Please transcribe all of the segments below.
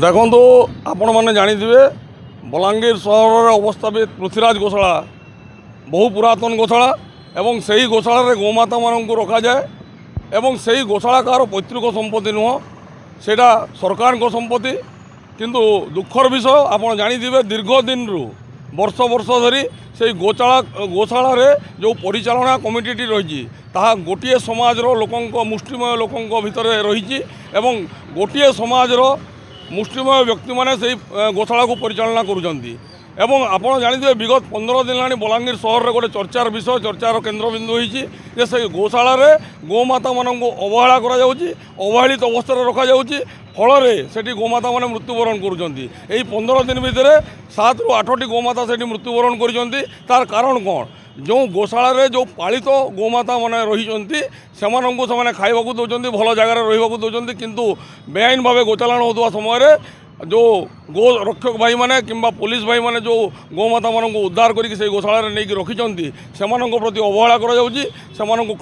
ଦେଖନ୍ତୁ ଆପଣମାନେ ଜାଣିଥିବେ ବଲାଙ୍ଗୀର ସହରର ଅବସ୍ଥାପିତ ପୃଥ୍ୱୀରାଜ ଗୋଶାଳା ବହୁ ପୁରାତନ ଗୋଶାଳା ଏବଂ ସେହି ଗୋଶାଳାରେ ଗୋମାତାମାନଙ୍କୁ ରଖାଯାଏ ଏବଂ ସେହି ଗୋଶାଳା କାହାର ପୈତୃକ ସମ୍ପତ୍ତି ନୁହଁ, ସେଇଟା ସରକାରଙ୍କ ସମ୍ପତ୍ତି। କିନ୍ତୁ ଦୁଃଖର ବିଷୟ ଆପଣ ଜାଣିଥିବେ ଦୀର୍ଘ ଦିନରୁ ବର୍ଷ ବର୍ଷ ଧରି ସେହି ଗୋଶାଳାରେ ଯେଉଁ ପରିଚାଳନା କମିଟିଟି ରହିଛି ତାହା ଗୋଟିଏ ସମାଜର ଲୋକଙ୍କ ମୁଷ୍ଟିମୟ ଲୋକଙ୍କ ଭିତରେ ରହିଛି ଏବଂ ଗୋଟିଏ ସମାଜର ମୁଷ୍ଟିମୟ ବ୍ୟକ୍ତିମାନେ ସେହି ଗୋଶାଳାକୁ ପରିଚାଳନା କରୁଛନ୍ତି। এবং আপনার জানিথিবে বিগত 15 দিন ହେଲାଣି ବଲାଙ୍ଗୀର ସହରରେ ଗୋଟେ ଚର୍ଚ୍ଚାର ବିଷୟ, ଚର୍ଚ୍ଚାର କେନ୍ଦ୍ରବିନ୍ଦୁ ହୋଇଛି ଯେ ସେ ଗୋଶାଳାରେ ଗୋମାତାମାନଙ୍କୁ ଅବହେଳା କରାଯାଉଛି, ଅବହେଳିତ ଅବସ୍ଥାରେ ରଖାଯାଉଛି, ଫଳରେ ସେଠି ଗୋମାତାମାନେ ମୃତ୍ୟୁବରଣ କରୁଛନ୍ତି। ଏହି 15 ଦିନ ଭିତରେ 7ରୁ 8ଟି ଗୋମାତା ସେଠି ମୃତ୍ୟୁବରଣ କରିଛନ୍ତି। ତାର କାରଣ କ'ଣ? ଯେଉଁ ଗୋଶାଳାରେ ଯେଉଁ ପାଳିତ ଗୋମାତାମାନେ ରହିଛନ୍ତି ସେମାନଙ୍କୁ ସେମାନେ ଖାଇବାକୁ ଦେଉଛନ୍ତି, ଭଲ ଜାଗାରେ ରହିବାକୁ ଦେଉଛନ୍ତି, କିନ୍ତୁ ବେଆଇନ ଭାବେ ଗୋଚାଲାଣ ହେଉଥିବା ସମୟରେ जो गो रक्षक भाई मैंने कि पुलिस भाई मैंने जो गोमाता मान उद्धार करके गोशाला नहीं रखिंट से प्रति अवहेला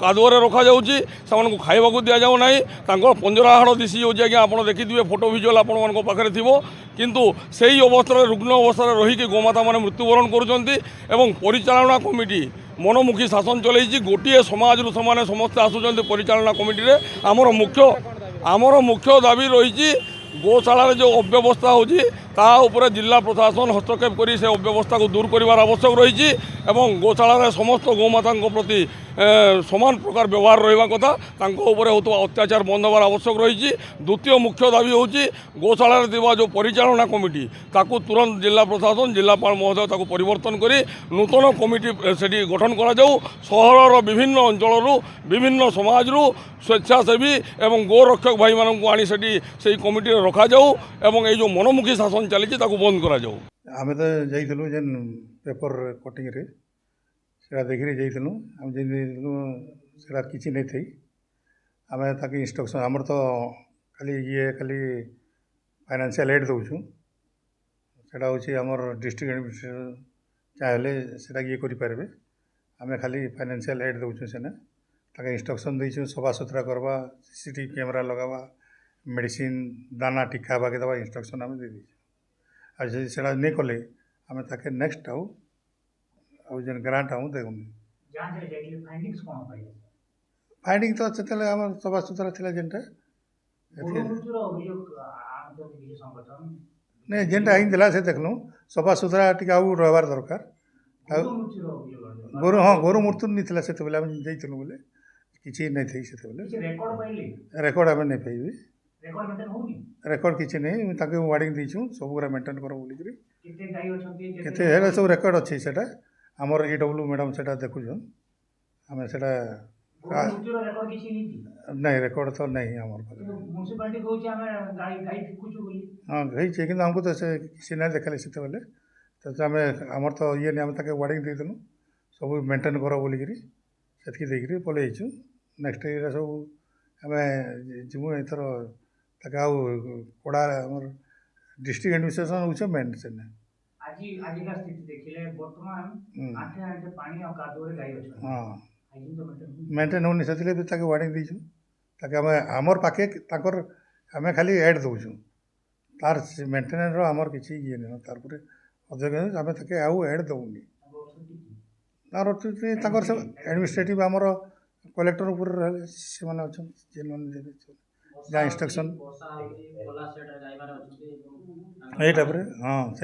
कादुअरे रखा से खाइबा दि जाऊना पंजरा हाड़ दिशी जाऊँगी आज्ञा आप देखिए फोटो भिजुआल आपरे थी किंतु से ही अवस्था रुग्ण अवस्था रहीकि गोमाता मैंने मृत्युवरण करिचालना कमिटी मनमुखी शासन चलती गोटे समाज से समस्ते आसुँच परिचालना कमिटी आमर मुख्य दाबी रही गोशाला जो अव्यवस्था होची जिला प्रशासन हस्तक्षेप करी से अव्यवस्था को दूर करिवार आवश्यक रही गोशाला समस्त गोमाता प्रति समान प्रकार व्यवहार रहा कथा होता अत्याचार बंद होवार आवश्यक रही। द्वितीय मुख्य दाबी होची गोशाला जो परिचालना कमिटी ताकू तुरंत जिला प्रशासन जिलापाल महोदय ताकू परिवर्तन करी नूतन कमिटी सेठी गठन करा जाऊ। सहरर विभिन्न अंचल विभिन्न समाज स्वेच्छासेवी एवं गोरक्षक भाई मानू आनी से कमिटी रखा जाऊ एवं ये जो मनमुखी शासन चली बंद करा जाऊ। आम तो जाइलु जेन पेपर कटिंग रे सेटा देखिरे जाइलु आम जेन सेटा किछि नै थई आम ताकि इंस्ट्रक्शन आमर तो खाली फाइनेंशियल एड दउछु सेटा होछि आमर डिस्ट्रिक्ट एडमिनिस्ट्रेशन चाहेले सेटा ये करि पारबे आम खाली फाइनेंशियल एड दउछु सेना ताकि इंस्ट्रक्शन दैछु सफा सुथरा करबा सीसीटीवी कैमरा लगावा मेडिसिन दाना टीका बाकी दवा इंस्ट्रक्शन आम दे दीजिए आज से नहीं कले आम ताके नेक्स्ट आउ जेन ग्रांट आउ देखुन फाइंडिंग तो से आम सफा सुतरा थी जेनटा नहीं जेनटा ही से देखलु सफा सुतरा टी आउ रहार दरकार गोरु हाँ गोरु मृत्यु नहीं से जाइलु बोले किसी नहीं थी से रेकर्ड आम नहीं पाइबे रेकर्ड किसी नहीं ताके वार्निंग दीचु सब गुरा मेंटेन कर बोलिकी केते सब रेकर्ड अच्छी से आमर EW मैडम से देखुन आम से नहीं रेकर्ड तो नहीं आमर हाँ गई कि आमको तो से किसी ना देखा से बेले तो आम आमर तो ये नहीं आम ताके वार्निंग देदेलु सब मेंटेन कर बोलिकी से देखिए पलैचु नेक्स्ट ये सब आम जीवु एथर ताकि आउ कड़ा आमर डिस्ट्रिक्ट एडमिनिस्ट्रेशन होचे मेन से आज का स्थिति देखिले वर्तमान आठे आठे पानी और कादुरे गाई अछि हां मेंटेन होनी से भी ताकि वार्निंग दीछु ताकि आम आमर पाखे ताकर आम खाली एड दउछु तार मेंटेन रो आमर किछि ये न तार पर अजग आम ताके आउ एड दउनी तार ताकर सब एडमिनिस्ट्रेटिव आमर कलेक्टर ऊपर रहले से माने अछि जे लोन देबे जहाँ इंस्ट्रक्शन यही हाँ से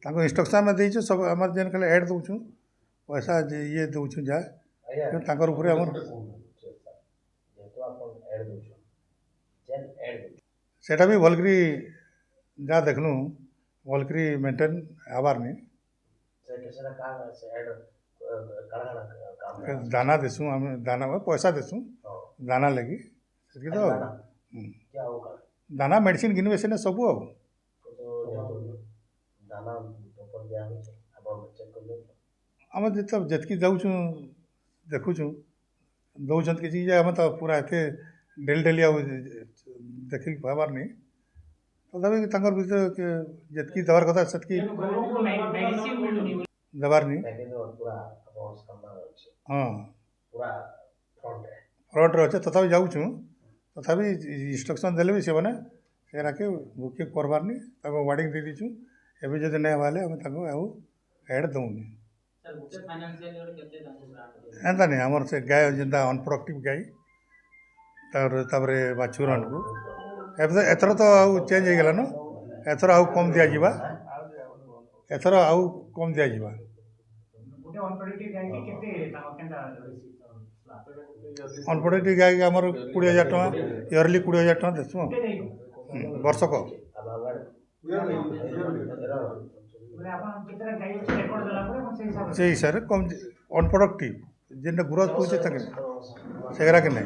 सब इंस्ट्रक्शन में देचु सब आम जेन खाली एड दउछु पैसा ये दउछु जा ताकर ऊपर आमर सेटा भी भलकरी जा देखलु भलकरी मेंटेन आबार नहीं दाना देसु आम दाना पैसा देसु दाना लगी तो दाना मेडिसिन किनबे से सब आम जितकी जाऊँ देखुचु दौरान किसी आम तो पूरा एते डेली आ देख पाबार नहीं तथापि भर जितकी देवार कथा से देवार नहीं हाँ ଫ୍ରଣ୍ଟରେ ଅଛେ ତଥାପି ଯାଉଛୁଁ ତଥାପି ଇନଷ୍ଟ୍ରକ୍ସନ୍ ଦେଲେ ବି ସେମାନେ ସେରାକେ ବୁକେ କରବାର୍ନି ତାକୁ ୱାର୍ଡ଼ିଂ ଦେଇ ଦେଇଛୁଁ ଏବେ ଯଦି ନାଇଁ ହେବା ହେଲେ ଆମେ ତାକୁ ଆଉ ଏଡ଼୍ ଦଉନି ଏନ୍ତା ନାଇଁ ଆମର ସେ ଗାଈ ଯେନ୍ତା ଅନପ୍ରଡକ୍ଟିଭ୍ ଗାଈ ତାପରେ ବାଛୁରମାନଙ୍କୁ ଏବେ ଏଥର ତ ଆଉ ଚେଞ୍ଜ ହେଇଗଲାନ ଏଥର ଆଉ କମ୍ ଦିଆଯିବା ଏଥର ଆଉ କମ୍ ଦିଆଯିବା ଗୋଟେ ଅନପ୍ରେଡିକ୍ଟିଭ ଗାଈକି କେତେ ତାଙ୍କ କେନ୍ତା ରହିଛି ଅନପ୍ରଡକ୍ଟିଭ୍ ଗାଈକି ଆମର 20,000 ଟଙ୍କା ଇୟରଲି 20,000 ଟଙ୍କା ଦେସୁଁ ଗୋଟେ ଗାଈକୁ ବର୍ଷକ ବୋଲେ ଆପଣ କେତେଟା ଗାଈ ଅଛି ରେକର୍ଡ ଦେଲା ପରେ ଆପଣ ସେଇ ହିସାବରେ ସେଇ ହିସାବରେ କମ୍ ଅନପ୍ରଡକ୍ଟିଭ୍ ଯେନ୍ଟା ଗ୍ରୋଥ୍ କରୁଛେ ତାକେ ସେଗୁଡ଼ାକେ ନାହିଁ